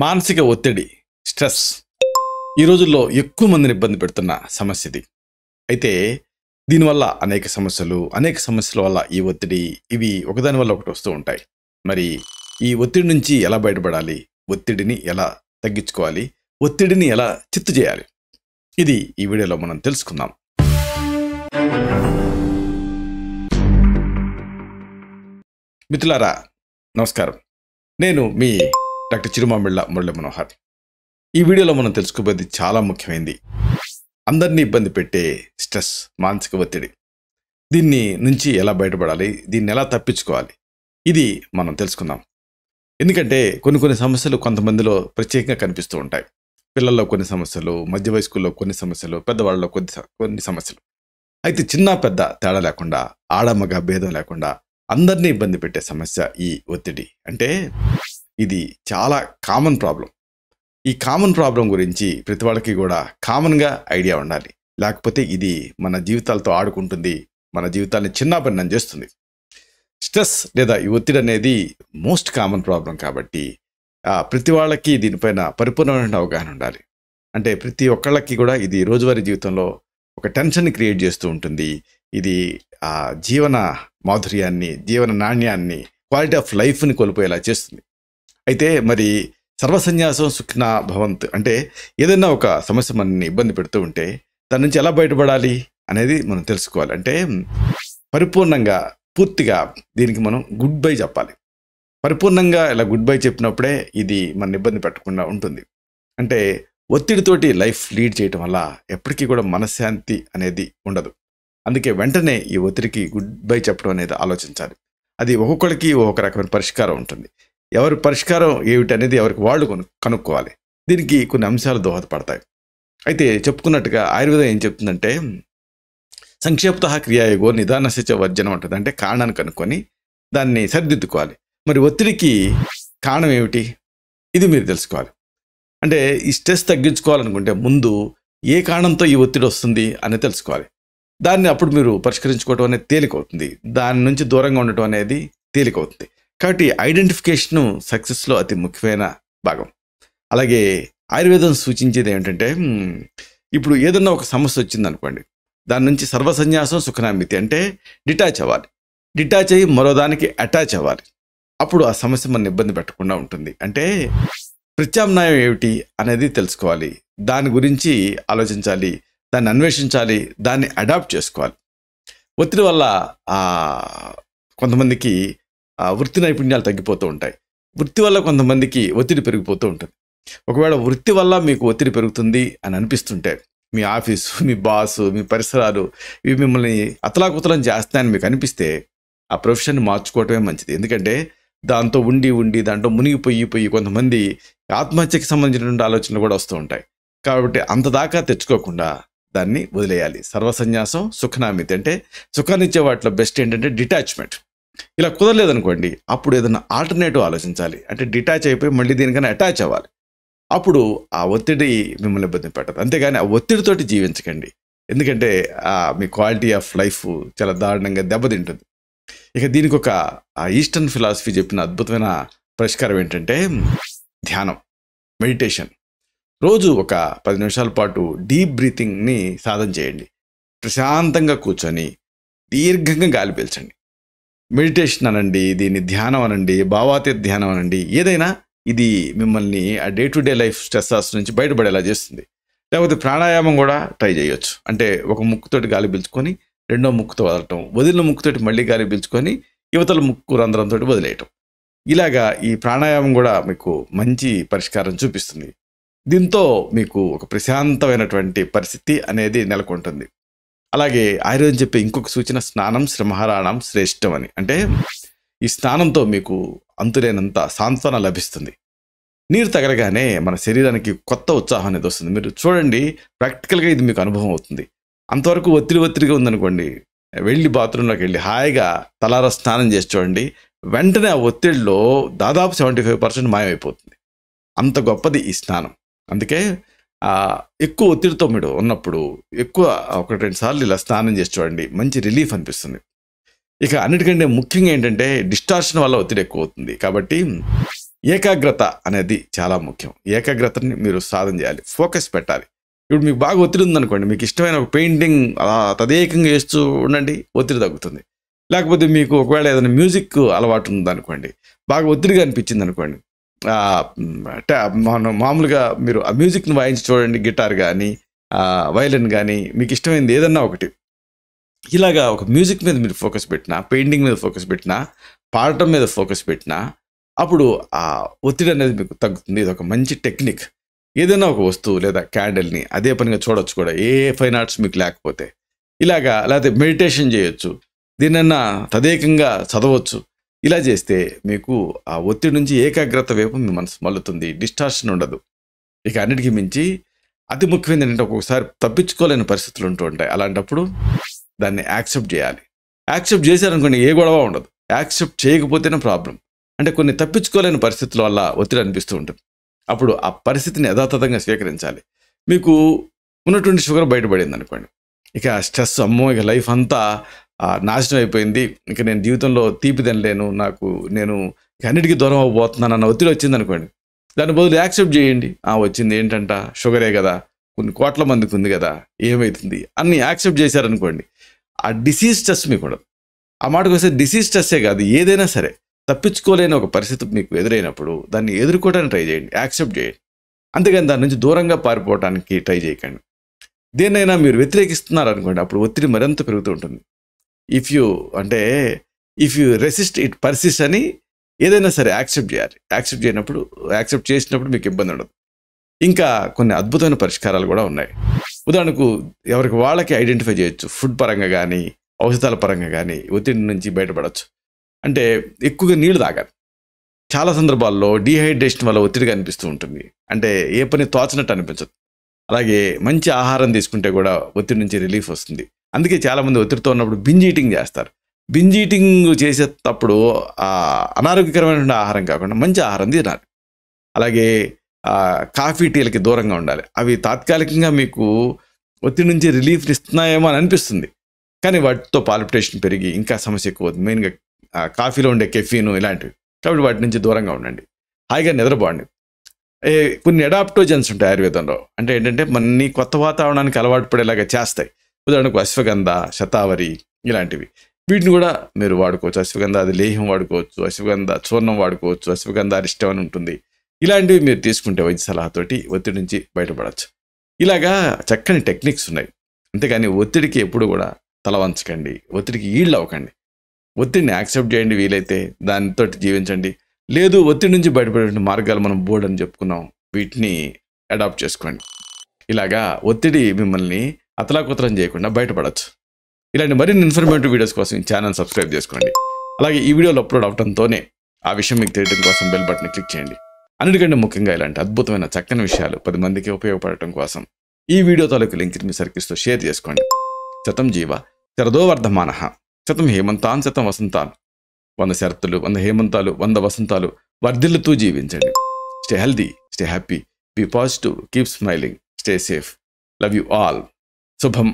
మానసిక ఒత్తిడి, స్ట్రెస్ ఈ రోజుల్లో ఎక్కువ మందిని ఇబ్బంది పెడుతున్న సమస్య ఇది. అయితే దీనివల్ల అనేక సమస్యల వల్ల ఈ ఒత్తిడి ఇవి ఒకదాని వల్ల ఒకటి వస్తూ ఉంటాయి. మరి ఈ ఒత్తిడి నుంచి ఎలా బయటపడాలి? ఒత్తిడిని ఎలా తగ్గించుకోవాలి? ఒత్తిడిని ఎలా చిత్తు చేయాలి? ఇది ఈ వీడియోలో మనం తెలుసుకుందాం. మిత్రులారా నమస్కారం. నేను మీ డాక్టర్ చిరుమామిళ్ళ మురళీ మనోహర్. ఈ వీడియోలో మనం తెలుసుకోబోయేది చాలా ముఖ్యమైనది. అందరినీ ఇబ్బంది పెట్టే స్ట్రెస్, మానసిక ఒత్తిడి. దీన్ని నుంచి ఎలా బయటపడాలి? దీన్ని ఎలా తప్పించుకోవాలి? ఇది మనం తెలుసుకుందాం. ఎందుకంటే కొన్ని సమస్యలు కొంతమందిలో ప్రత్యేకంగా కనిపిస్తూ ఉంటాయి. పిల్లల్లో కొన్ని సమస్యలు, మధ్య వయస్కుల్లో కొన్ని సమస్యలు, పెద్దవాళ్ళలో కొన్ని సమస్యలు. అయితే చిన్న పెద్ద తేడా లేకుండా, ఆడమగ భేదం లేకుండా అందరినీ ఇబ్బంది పెట్టే సమస్య ఈ ఒత్తిడి. అంటే ఇది చాలా కామన్ ప్రాబ్లం. ఈ కామన్ ప్రాబ్లం గురించి ప్రతి వాళ్ళకి కూడా కామన్గా ఐడియా ఉండాలి. లేకపోతే ఇది మన జీవితాలతో ఆడుకుంటుంది, మన జీవితాన్ని చిన్నాభిన్నం చేస్తుంది. స్ట్రెస్ లేదా ఈ ఒత్తిడి అనేది మోస్ట్ కామన్ ప్రాబ్లం కాబట్టి ప్రతి వాళ్ళకి దీనిపైన పరిపూర్ణమైన అవగాహన ఉండాలి. అంటే ప్రతి ఒక్కళ్ళకి కూడా ఇది రోజువారీ జీవితంలో ఒక టెన్షన్ని క్రియేట్ చేస్తూ ఉంటుంది. ఇది జీవన మాధుర్యాన్ని, జీవన నాణ్యాన్ని, క్వాలిటీ ఆఫ్ లైఫ్ని కోల్పోయేలా చేస్తుంది. అయితే మరి సర్వసన్యాసం సుఖినా భవంతు అంటే ఏదైనా ఒక సమస్య మనల్ని ఇబ్బంది పెడుతూ ఉంటే దాని నుంచి ఎలా బయటపడాలి అనేది మనం తెలుసుకోవాలి. అంటే పరిపూర్ణంగా, పూర్తిగా దీనికి మనం గుడ్ బై చెప్పాలి. పరిపూర్ణంగా ఇలా గుడ్ బై చెప్పినప్పుడే ఇది మన ఇబ్బంది పెట్టకుండా ఉంటుంది. అంటే ఒత్తిడితోటి లైఫ్ లీడ్ చేయటం వల్ల ఎప్పటికీ కూడా మనశ్శాంతి అనేది ఉండదు. అందుకే వెంటనే ఈ ఒత్తిడికి గుడ్ బై చెప్పడం అనేది ఆలోచించాలి. అది ఒక్కొక్కరికి ఒక్కొక్క రకమైన పరిష్కారం ఉంటుంది. ఎవరి పరిష్కారం ఏమిటి అనేది ఎవరికి వాళ్ళు కనుక్కోవాలి. దీనికి కొన్ని అంశాలు దోహదపడతాయి. అయితే చెప్పుకున్నట్టుగా ఆయుర్వేదం ఏం చెప్తుందంటే సంక్షేప్త క్రియాయోగో నిదానశిచ వర్జనం ఉంటుంది. అంటే కారణాన్ని కనుక్కొని దాన్ని సరిదిద్దుకోవాలి. మరి ఒత్తిడికి కారణం ఏమిటి? ఇది మీరు తెలుసుకోవాలి. అంటే ఈ స్ట్రెస్ తగ్గించుకోవాలనుకుంటే ముందు ఏ కారణంతో ఈ ఒత్తిడి వస్తుంది అని తెలుసుకోవాలి. దాన్ని అప్పుడు మీరు పరిష్కరించుకోవడం అనేది తేలికవుతుంది. దాని నుంచి దూరంగా ఉండటం అనేది తేలికవుతుంది. కాబట్టి ఐడెంటిఫికేషను సక్సెస్లో అతి ముఖ్యమైన భాగం. అలాగే ఆయుర్వేదం సూచించేది ఏమిటంటే ఇప్పుడు ఏదన్నా ఒక సమస్య వచ్చిందనుకోండి, దాని నుంచి సర్వసన్యాసం సుఖనామితి అంటే డిటాచ్ అవ్వాలి. డిటాచ్ అయ్యి మరో దానికి అటాచ్ అవ్వాలి. అప్పుడు ఆ సమస్య మన ఇబ్బంది పెట్టకుండా ఉంటుంది. అంటే ప్రత్యామ్నాయం ఏమిటి అనేది తెలుసుకోవాలి. దాని గురించి ఆలోచించాలి, దాన్ని అన్వేషించాలి, దాన్ని అడాప్ట్ చేసుకోవాలి. ఒత్తిడి వల్ల కొంతమందికి వృత్తి నైపుణ్యాలు తగ్గిపోతూ ఉంటాయి. వృత్తి వల్ల కొంతమందికి ఒత్తిడి పెరిగిపోతూ ఉంటుంది. ఒకవేళ వృత్తి వల్ల మీకు ఒత్తిడి పెరుగుతుంది అని అనిపిస్తుంటే మీ ఆఫీసు, మీ బాసు, మీ పరిసరాలు ఇవి మిమ్మల్ని అతలాకుతలం చేస్తాయని మీకు అనిపిస్తే ఆ ప్రొఫెషన్ని మార్చుకోవటమే మంచిది. ఎందుకంటే దాంతో ఉండి దాంట్లో మునిగిపోయి కొంతమంది ఆత్మహత్యకి సంబంధించినటువంటి ఆలోచనలు కూడా వస్తూ ఉంటాయి. కాబట్టి అంత దాకా తెచ్చుకోకుండా దాన్ని వదిలేయాలి. సర్వసన్యాసం సుఖనామితి అంటే సుఖాన్ని ఇచ్చే వాటిలో బెస్ట్ ఏంటంటే డిటాచ్మెంట్. ఇలా కుదరలేదనుకోండి, అప్పుడు ఏదైనా ఆల్టర్నేటివ్ ఆలోచించాలి. అంటే డిటాచ్ అయిపోయి మళ్ళీ దీనికన్నా అటాచ్ అవ్వాలి. అప్పుడు ఆ ఒత్తిడి మిమ్మల్ని ఇబ్బంది పెట్టదు. అంతేగాని ఆ ఒత్తిడితోటి జీవించకండి. ఎందుకంటే మీ క్వాలిటీ ఆఫ్ లైఫ్ చాలా దారుణంగా దెబ్బతింటుంది. ఇక దీనికి ఒక ఈస్టర్న్ ఫిలాసఫీ చెప్పిన అద్భుతమైన పరిష్కారం ఏంటంటే ధ్యానం, మెడిటేషన్. రోజు ఒక 10 నిమిషాల పాటు డీప్ బ్రీతింగ్ని సాధన చేయండి. ప్రశాంతంగా కూర్చొని దీర్ఘంగా గాలి పీల్చండి. మెడిటేషన్ అనండి, దీన్ని ధ్యానం అనండి, భావాతీత ధ్యానం అనండి, ఏదైనా ఇది మిమ్మల్ని ఆ day to day life stresses నుంచి బయటపడేలా చేస్తుంది. లేకపోతే ప్రాణాయామం కూడా ట్రై చేయొచ్చు. అంటే ఒక ముక్కుతోటి గాలి పీల్చుకొని రెండో ముక్కుతో వదలటం, వదిలిన ముక్కుతోటి మళ్ళీ గాలి పీల్చుకొని యువతల ముక్కు రంధ్రంతో వదిలేయటం. ఇలాగా ఈ ప్రాణాయామం కూడా మీకు మంచి పరిష్కారం చూపిస్తుంది. దీంతో మీకు ఒక ప్రశాంతమైనటువంటి పరిస్థితి అనేది నెలకొంటుంది. అలాగే ఆయుర్వేదం చెప్పే ఇంకొక సూచన స్నానం శ్రమహారాణం శ్రేష్టం అని. అంటే ఈ స్నానంతో మీకు అంతులేనంత సాంత్వన లభిస్తుంది. నీరు తగలగానే మన శరీరానికి కొత్త ఉత్సాహం అనేది వస్తుంది. మీరు చూడండి, ప్రాక్టికల్గా ఇది మీకు అనుభవం అవుతుంది. అంతవరకు ఒత్తిడిగా ఉందనుకోండి, వెళ్ళి బాత్రూంలోకి వెళ్ళి హాయిగా తలారా స్నానం చేసి చూడండి, వెంటనే ఆ ఒత్తిడిలో దాదాపు 75% మాయమైపోతుంది. అంత గొప్పది ఈ స్నానం. అందుకే ఎక్కువ ఒత్తిడితో మీరు ఉన్నప్పుడు ఎక్కువ 1-2 సార్లు ఇలా స్నానం చేసి చూడండి, మంచి రిలీఫ్ అనిపిస్తుంది. ఇక అన్నిటికంటే ముఖ్యంగా ఏంటంటే డిస్టార్షన్ వల్ల ఒత్తిడి ఎక్కువ అవుతుంది. కాబట్టి ఏకాగ్రత అనేది చాలా ముఖ్యం. ఏకాగ్రతని మీరు సాధన చేయాలి, ఫోకస్ పెట్టాలి. ఇప్పుడు మీకు బాగా ఒత్తిడి ఉందనుకోండి, మీకు ఇష్టమైన ఒక పెయింటింగ్ అలా తదేకంగా వేస్తూ ఉండండి, ఒత్తిడి తగ్గుతుంది. లేకపోతే మీకు ఒకవేళ ఏదైనా మ్యూజిక్ అలవాటు ఉందనుకోండి, బాగా ఒత్తిడిగా అనిపించింది అనుకోండి, మామూలుగా మీరు ఆ మ్యూజిక్ని వాయించి చూడండి, గిటార్ కానీ వైలిన్ కానీ, మీకు ఇష్టమైనది ఏదన్నా ఒకటి. ఇలాగా ఒక మ్యూజిక్ మీద మీరు ఫోకస్ పెట్టినా, పెయింటింగ్ మీద ఫోకస్ పెట్టినా, పాడటం మీద ఫోకస్ పెట్టినా, అప్పుడు ఆ ఒత్తిడి అనేది మీకు తగ్గుతుంది. ఇది ఒక మంచి టెక్నిక్. ఏదైనా ఒక వస్తువు లేదా క్యాండిల్ని అదే పనిగా చూడొచ్చు కూడా, ఏ ఫైన్ ఆర్ట్స్ మీకు లేకపోతే. ఇలాగా లేకపోతే మెడిటేషన్ చేయొచ్చు, దీనన్నా తదేకంగా చదవచ్చు. ఇలా చేస్తే మీకు ఆ ఒత్తిడి నుంచి ఏకాగ్రత వైపు మీ మనసు మల్లుతుంది, డిస్టార్షన్ ఉండదు. ఇక అన్నిటికీ మించి అతి ముఖ్యమైనది ఏంటంటే, ఒక్కొక్కసారి తప్పించుకోలేని పరిస్థితులు ఉంటూ ఉంటాయి. అలాంటప్పుడు దాన్ని యాక్సెప్ట్ చేయాలి. యాక్సెప్ట్ చేశారనుకోండి, ఏ గొడవ ఉండదు. యాక్సెప్ట్ చేయకపోతేనే ప్రాబ్లం. అంటే కొన్ని తప్పించుకోలేని పరిస్థితుల వల్ల ఒత్తిడి అనిపిస్తూ ఉంటుంది. అప్పుడు ఆ పరిస్థితిని యథాతథంగా స్వీకరించాలి. మీకు ఉన్నటువంటి షుగర్ బయటపడింది అనుకోండి, ఇక స్ట్రెస్, అమ్మో ఇక లైఫ్ అంతా నాశనం అయిపోయింది, ఇక నేను జీవితంలో తీపి తినలేను, నేను అన్నిటికీ దూరం అవ్వబోతున్నాను అన్న ఒత్తిడి వచ్చింది అనుకోండి, దాని బదులు యాక్సెప్ట్ చేయండి. వచ్చింది ఏంటంట, షుగరే కదా, కొన్ని కోట్ల మందికి ఉంది కదా, ఏమవుతుంది అన్ని యాక్సెప్ట్ చేశారనుకోండి, ఆ డిసీజ్ స్ట్రెస్ మీకు ఉండదు. ఆ మాటకు వస్తే డిసీజ్ స్ట్రెస్సే కాదు, ఏదైనా సరే తప్పించుకోలేని ఒక పరిస్థితి మీకు ఎదురైనప్పుడు దాన్ని ఎదుర్కోవడానికి ట్రై చేయండి, యాక్సెప్ట్ చేయండి. అంతేగాని దాని నుంచి దూరంగా పారిపోవడానికి ట్రై చేయకండి. దేన్నైనా మీరు వ్యతిరేకిస్తున్నారు అనుకోండి, అప్పుడు ఒత్తిడి మరింత పెరుగుతూ ఉంటుంది. If you resist it persist అని ఏదైనా సరే యాక్సెప్ట్ చేయాలి. యాక్సెప్ట్ చేసినప్పుడు మీకు ఇబ్బంది ఉండదు. ఇంకా కొన్ని అద్భుతమైన పరిష్కారాలు కూడా ఉన్నాయి. ఉదాహరణకు ఎవరికి వాళ్ళకి ఐడెంటిఫై చేయొచ్చు. ఫుడ్ పరంగా కానీ, ఔషధాల పరంగా కానీ ఒత్తిడి నుంచి బయటపడవచ్చు. అంటే ఎక్కువగా నీళ్లు తాగాలి. చాలా సందర్భాల్లో డీహైడ్రేషన్ వల్ల ఒత్తిడిగా అనిపిస్తూ ఉంటుంది. అంటే ఏ పని తోచనట్టు అనిపించదు. అలాగే మంచి ఆహారం తీసుకుంటే కూడా ఒత్తిడి నుంచి రిలీఫ్ వస్తుంది. అందుకే చాలామంది ఒత్తిడితో ఉన్నప్పుడు బింజ్ ఈటింగ్ చేస్తారు. బింజ్ ఈటింగ్ చేసేటప్పుడు అనారోగ్యకరమైన ఆహారం కాకుండా మంచి ఆహారం తినాలి. అలాగే కాఫీ, టీలకి దూరంగా ఉండాలి. అవి తాత్కాలికంగా మీకు ఒత్తిడి నుంచి రిలీఫ్ ఇస్తున్నాయేమో అని అనిపిస్తుంది, కానీ వాటితో పాల్పిటేషన్ పెరిగి ఇంకా సమస్య ఎక్కువ అవుతుంది. మెయిన్గా కాఫీలో ఉండే కెఫీను ఇలాంటివి. కాబట్టి వాటి నుంచి దూరంగా ఉండండి. హాయిగా నిద్రపోండి. కొన్ని అడాప్టోజన్స్ ఉంటాయి ఆయుర్వేదంలో. అంటే ఏంటంటే మన కొత్త వాతావరణానికి అలవాటు పడేలాగా చేస్తాయి. ఉదాహరణకు అశ్వగంధ, శతావరి ఇలాంటివి. వీటిని కూడా మీరు వాడుకోవచ్చు. అశ్వగంధ అది లేహ్యం వాడుకోవచ్చు, అశ్వగంధ చూర్ణం వాడుకోవచ్చు, అశ్వగంధ అరిష్టం అని ఉంటుంది. ఇలాంటివి మీరు తీసుకుంటే వైద్య సలహాతోటి ఒత్తిడి నుంచి బయటపడవచ్చు. ఇలాగా చక్కని టెక్నిక్స్ ఉన్నాయి. అంతేగాని ఒత్తిడికి ఎప్పుడు కూడా తల వంచకండి, ఒత్తిడికి ఈళ్ళు అవ్వకండి. ఒత్తిడిని యాక్సెప్ట్ చేయండి, వీలైతే దానితో జీవించండి. లేదు, ఒత్తిడి నుంచి బయటపడే మార్గాలు మనం బోర్డు అని చెప్పుకున్నాం, వీటిని అడాప్ట్ చేసుకోండి. ఇలాగా ఒత్తిడి మిమ్మల్ని అతలాకుతలం చేయకుండా బయటపడవచ్చు. ఇలాంటి మరిన్ని ఇన్ఫర్మేటివ్ వీడియోస్ కోసం ఈ ఛానల్ సబ్స్క్రైబ్ చేసుకోండి. అలాగే ఈ వీడియోలో అప్లోడ్ అవడంతోనే ఆ విషయం మీకు తెలియడం కోసం బెల్ బటన్ క్లిక్ చేయండి. అన్నిటికంటే ముఖ్యంగా ఇలాంటి అద్భుతమైన చక్కని విషయాలు 10 మందికి ఉపయోగపడటం కోసం ఈ వీడియో తాలూకు లింక్ మీ సర్కిల్స్తో షేర్ చేసుకోండి. శతం జీవ శరదో వర్ధమానః, శతం హేమంతాన్ శతం వసంతాన్. 100 శరత్తులు, 100 హేమంతాలు, 100 వసంతాలు వర్ధిల్లుతూ జీవించండి. Stay healthy, stay happy, be positive, keep smiling, stay safe. Love you all. శుభం.